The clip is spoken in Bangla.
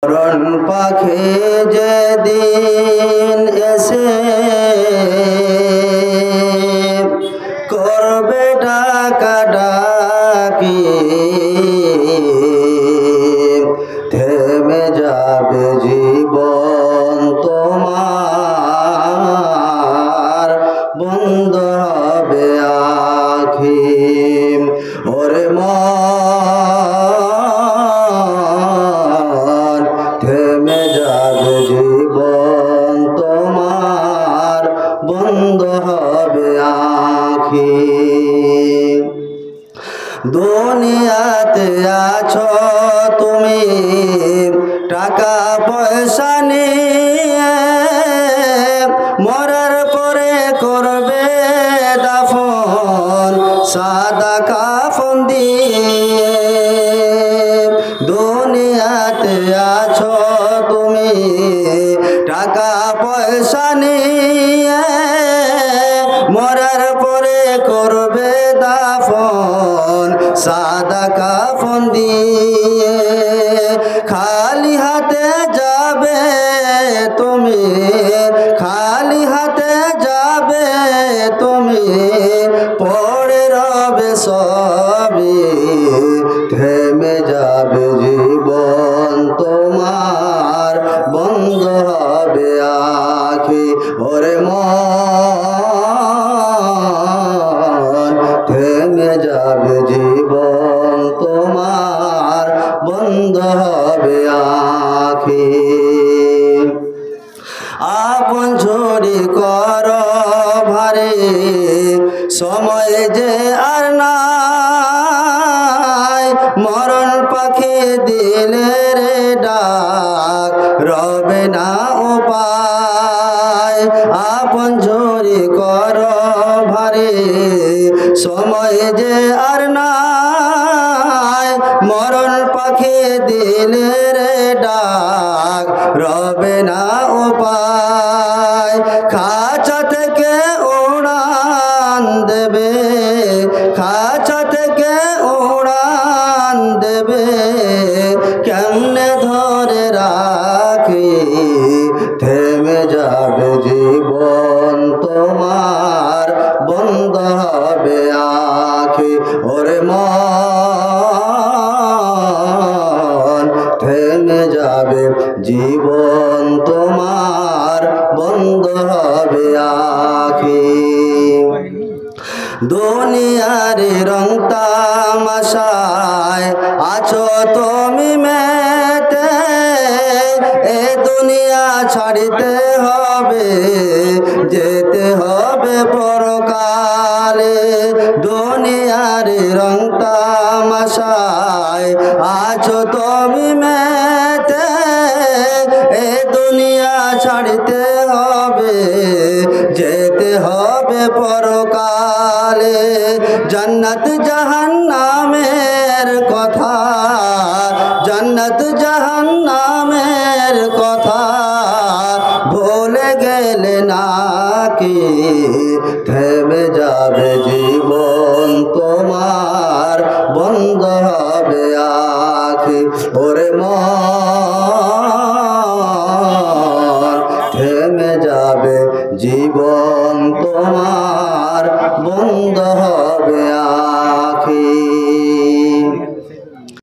মরণ পাখি যেদিন এসে করবে ডাকাডাকি, থেমে যাবে জীবন তোমার, বন্ধ হবে আখি। ওরে মন, থেমে যাবে জীবন তোমার, বন্ধ হবে আখি। দুনিয়াতে আছো তুমি টাকা পয়সা নিয়ে, মরার পরে করবে দাফন সাদা কাফন দিয়ে। দুনিয়াতে আছো তুমি টাকা পয়সা নিয়ে, মরার পরে করবে দাফন সাদা কাফন দিয়ে। খালি হাতে যাবে তুমি, খালি হাতে যাবে তুমি, পড়ে রবে সবই, থেমে যাবে জীবন তোমার, বন্ধ হবে আখি। ওরে মন, থেমে যাবে জীবন তোমার, বন্ধ হবে আখি। আপন ঝুরি কর ভারে, সময় যে আর নাই, মরণ পাখি দিলে রে ডাক, রবে না উপায়। আপন ঝুরি কর ভারে, সময় যে আর নাই, মরণ পাখি দিলে রে ডাক, রবে না উপায়। খাঁচা থেকে উড়ান দেবে, খাঁচা থেকে উড়ান দেবে, কেমনে ধরে রাখি, থেমে যাবে জীবন তোমার, বন্ধ হবে আখি। ওরে মন, থেমে যাবে জীবন তোমার, বন্ধ হবে আখি। দুনিয়ার রং তামাশায় আছো তুমি মেতে, এ দুনিয়া ছাড়িতে হবে, যেতে হবে পরকালে। দুনিয়ার রং তামাশায় আছো তুমি মেতে, এ দুনিয়া ছাড়িতে হবে, যেতে হবে পরকালে। জান্নাত জাহান্নামের কথা, জান্নাত জাহান্নামের কথা ভুলে গেলে নাকি, থেমে যাবে জীবন তোমার, বন্ধ